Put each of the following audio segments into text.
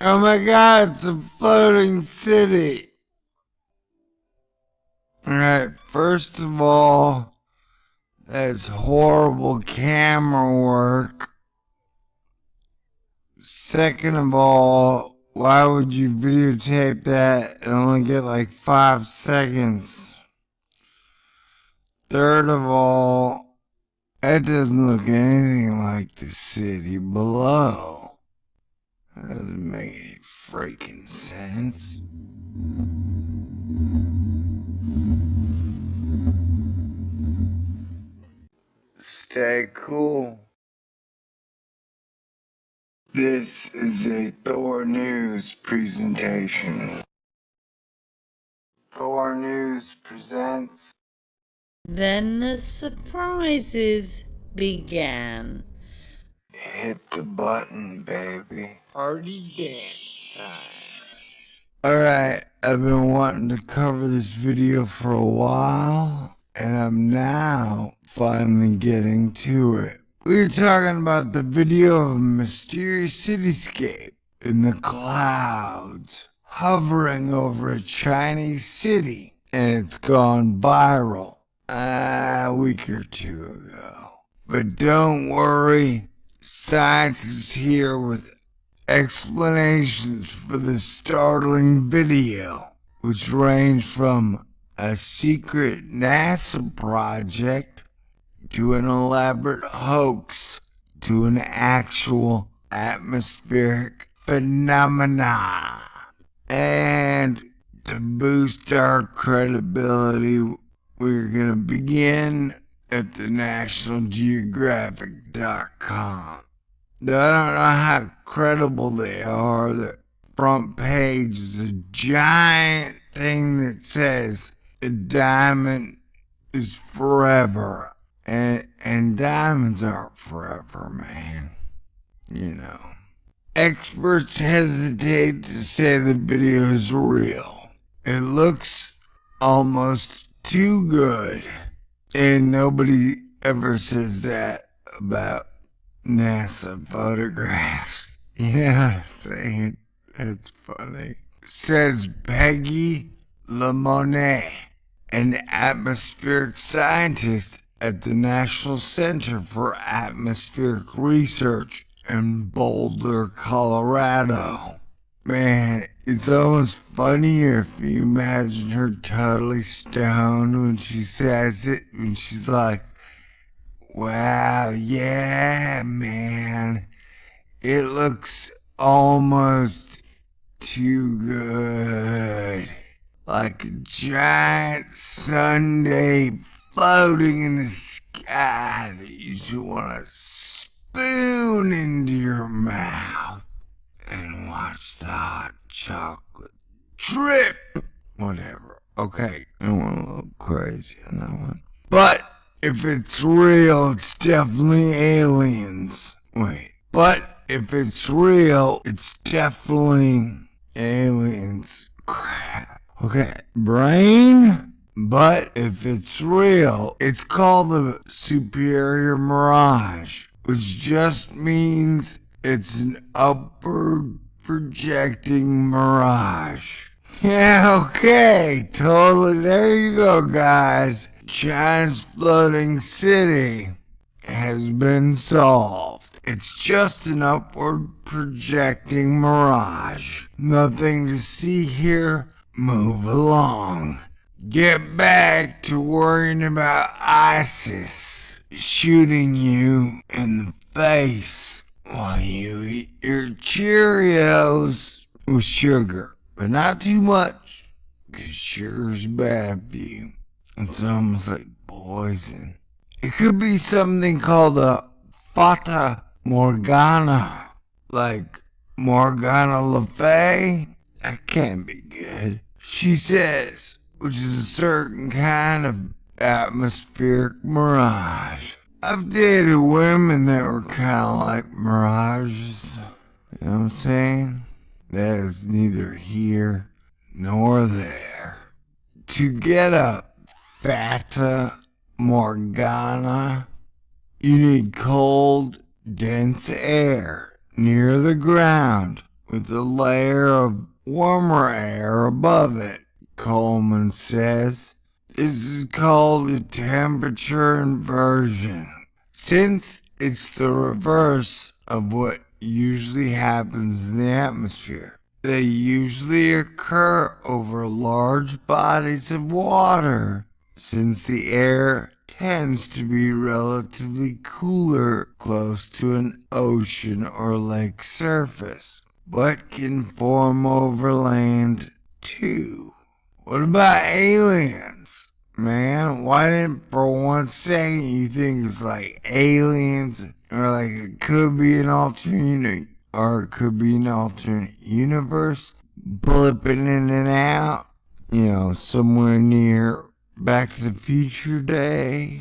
Oh my god, it's a floating city. Alright, first of all, that's horrible camera work. Second of all, why would you videotape that and only get like 5 seconds? Third of all, that doesn't look anything like the city below. That doesn't make any freaking sense. Stay cool. This is a Thor News presentation. Thor News presents. Then the surprises began. Hit the button, baby. Party dance time. Alright, I've been wanting to cover this video for a while, and I'm now finally getting to it. We're talking about the video of a mysterious cityscape in the clouds, hovering over a Chinese city, and it's gone viral a week or two ago. But don't worry, science is here with explanations for the startling video, which range from a secret NASA project to an elaborate hoax to an actual atmospheric phenomena. And to boost our credibility, we're gonna begin at the nationalgeographic.com. I don't know how credible they are. The front page is a giant thing that says a diamond is forever. And diamonds aren't forever, man. You know. Experts hesitate to say the video is real. It looks almost too good. And nobody ever says that about NASA photographs. You know what I'm saying? That's funny. Says Peggy Lemonet, an atmospheric scientist at the National Center for Atmospheric Research in Boulder, Colorado. Man, it's almost funnier if you imagine her totally stoned when she says it, when she's like, wow, yeah, man. It looks almost too good. Like a giant sundae floating in the sky that you should want to spoon into your mouth and watch the hot chocolate drip. Whatever. Okay, I went a little crazy on that one. But if it's real, it's definitely aliens. Wait. But if it's real, it's definitely aliens. Crap. Okay. Brain? But if it's real, it's called the superior mirage, which just means it's an upward projecting mirage. Yeah, okay, totally. There you go, guys. China's floating city has been solved. It's just an upward projecting mirage. Nothing to see here. Move along. Get back to worrying about ISIS shooting you in the face while you eat your Cheerios with sugar. But not too much, because sugar's bad for you. It's almost like poison. It could be something called a Fata Morgana, like Morgana Le Fay. That can't be good. She says, which is a certain kind of atmospheric mirage. I've dated women that were kind of like mirages. You know what I'm saying? That is neither here nor there. To get a Fata Morgana, you need cold, dense air near the ground with a layer of warmer air above it, Coleman says. This is called a temperature inversion. Since it's the reverse of what usually happens in the atmosphere, they usually occur over large bodies of water, since the air tends to be relatively cooler close to an ocean or lake surface, but can form over land too. What about aliens? Man, why didn't for 1 second you think it's like aliens, or like it could be an alternate, or it could be an alternate universe, blipping in and out, somewhere near Back to the Future Day,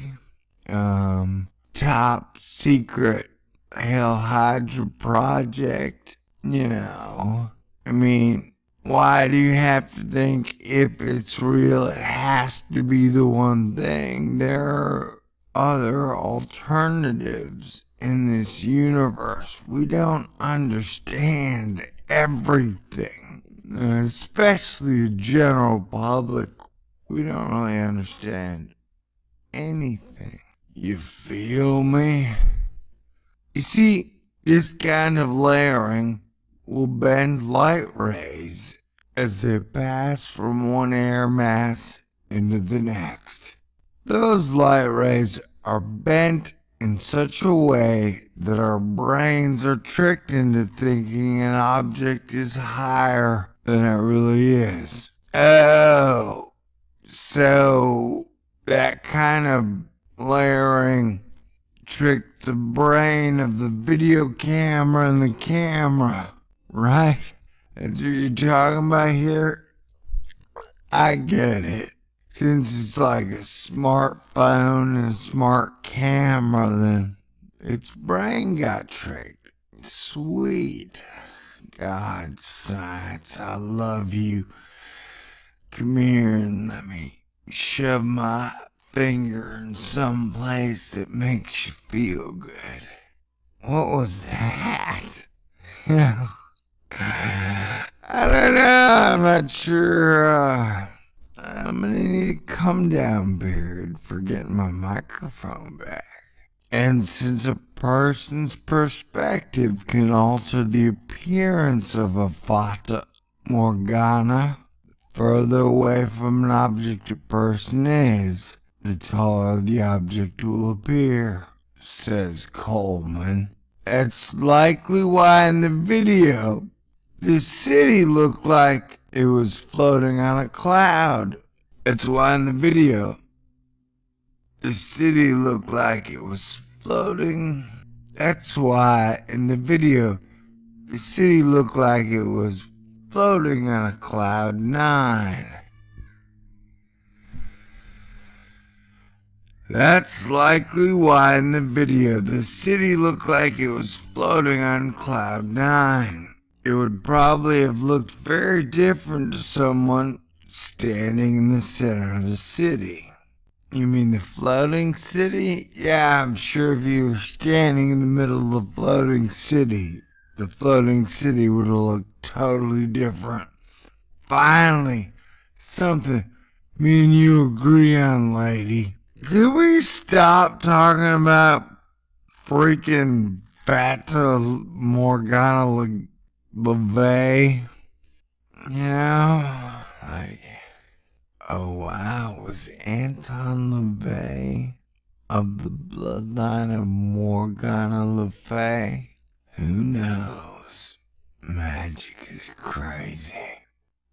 top secret Hail Hydra project, I mean, why do you have to think if it's real, it has to be the one thing? There are other alternatives in this universe. We don't understand everything, especially the general public. We don't really understand anything. You feel me? You see, this kind of layering will bend light rays as they pass from one air mass into the next. Those light rays are bent in such a way that our brains are tricked into thinking an object is higher than it really is. Oh, so that kind of layering tricked the brain of the video camera and the camera, right? That's what you're talking about here? I get it. Since it's like a smartphone and a smart camera, then its brain got tricked. Sweet. God, science, I love you. Come here and let me shove my finger in some place that makes you feel good. What was that? I don't know. I'm not sure. I'm gonna need a come down period for getting my microphone back. And since a person's perspective can alter the appearance of a Fata Morgana, further away from an object a person is, the taller the object will appear, says Coleman. That's likely why in the video, the city looked like it was floating on a cloud. That's why in the video, the city looked like it was floating. That's why in the video, the city looked like it was floating on a cloud 9. That's likely why in the video the city looked like it was floating on cloud 9. It would probably have looked very different to someone standing in the center of the city. You mean the floating city? Yeah, I'm sure if you were standing in the middle of the floating city would have looked totally different. Finally, something me and you agree on, lady. Could we stop talking about freaking Fata Morgana LaVey? Like, oh wow, was Anton LaVey of the bloodline of Morgana Le Fay? Who knows? Magic is crazy.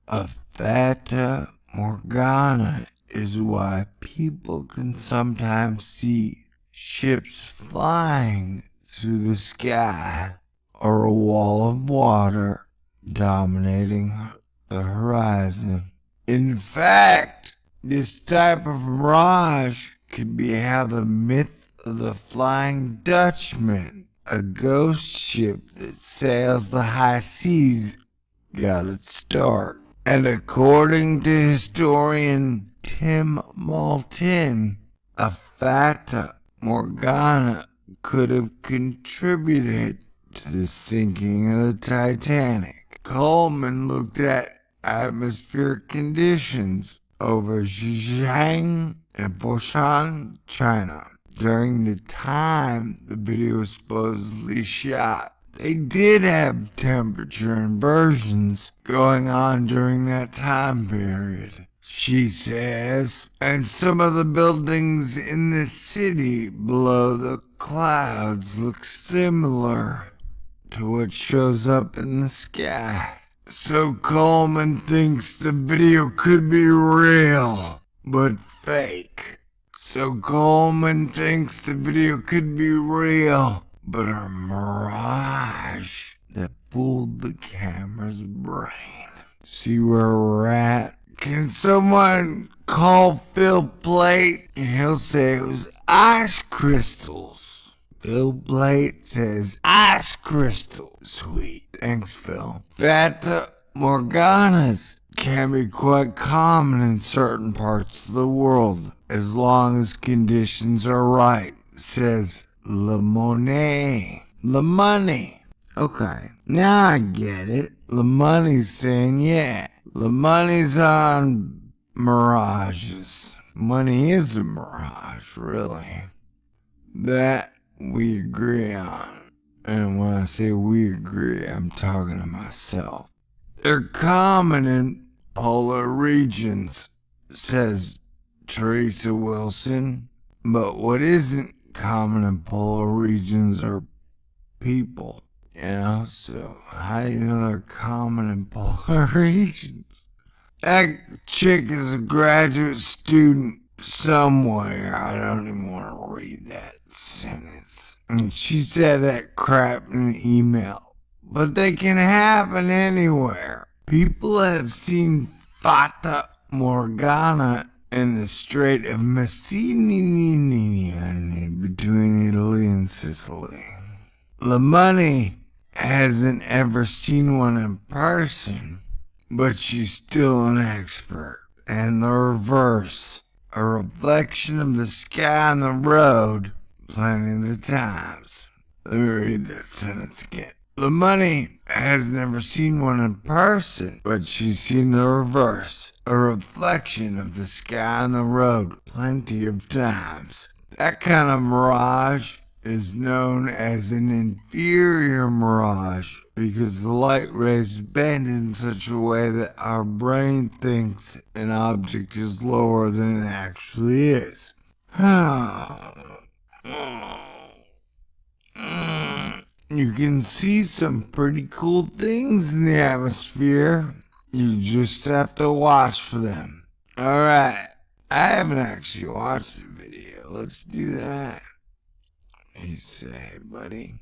A Fata Morgana is why people can sometimes see ships flying through the sky or a wall of water dominating the horizon. In fact, this type of mirage could be how the myth of the Flying Dutchman, a ghost ship that sails the high seas, got its start. And according to historian Tim Maltin, a Fata Morgana could have contributed to the sinking of the Titanic. Coleman looked at atmospheric conditions over Xinjiang and Foshan, China, during the time the video was supposedly shot. They did have temperature inversions going on during that time period, she says, and some of the buildings in the city below the clouds look similar to what shows up in the sky. So Coleman thinks the video could be real, but fake. So Coleman thinks the video could be real, but a mirage that fooled the camera's brain. See where we're at? Can someone call Phil Plate? He'll say it was ice crystals. Phil Plate says ice crystal. Sweet. Thanks, Phil. Fata Morganas can be quite common in certain parts of the world as long as conditions are right, says Lemoney. Lemoney. Okay, now I get it. Lemoney's saying, yeah. Lemoney's on mirages. Money is a mirage, really. That we agree on. And when I say we agree, I'm talking to myself. They're common in polar regions, says Teresa Wilson. But what isn't common in polar regions are people, you know? So how do you know they're common in polar regions? That chick is a graduate student somewhere. I don't even want to read that sentence. And she said that crap in an email. But they can happen anywhere. People have seen Fata Morgana in the Strait of Messina between Italy and Sicily. Lemoney hasn't ever seen one in person, but she's still an expert. And the reverse, a reflection of the sky on the road, plenty of the times. Let me read that sentence again. Lemoney has never seen one in person, but she's seen the reverse, a reflection of the sky on the road, plenty of times. That kind of mirage is known as an inferior mirage because the light rays bend in such a way that our brain thinks an object is lower than it actually is. You can see some pretty cool things in the atmosphere. You just have to watch for them. Alright, I haven't actually watched the video. Let's do that. You say, buddy.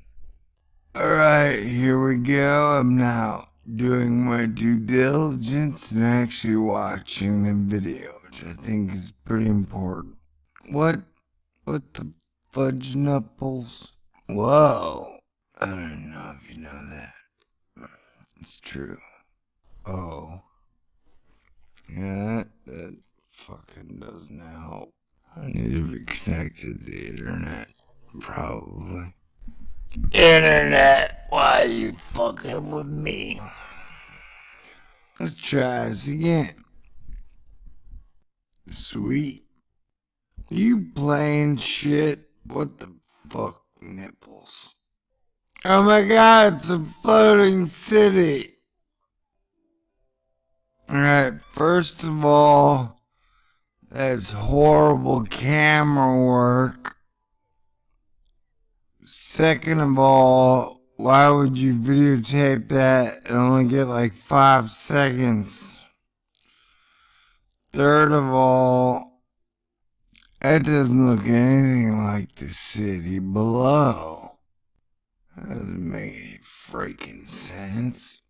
Alright, here we go. I'm now doing my due diligence and actually watching the video, which I think is pretty important. What the fudge knuckles? Whoa. I don't know if you know that. It's true. Oh. Yeah, that fucking doesn't help. I need to be connected to the internet. Probably. Internet, why are you fucking with me? Let's try this again. Sweet. You playing shit? What the fuck, nipples? Oh my god, it's a floating city. Alright, first of all, that's horrible camera work. Second of all, why would you videotape that and only get like 5 seconds? Third of all, that doesn't look anything like the city below. That doesn't make any freaking sense.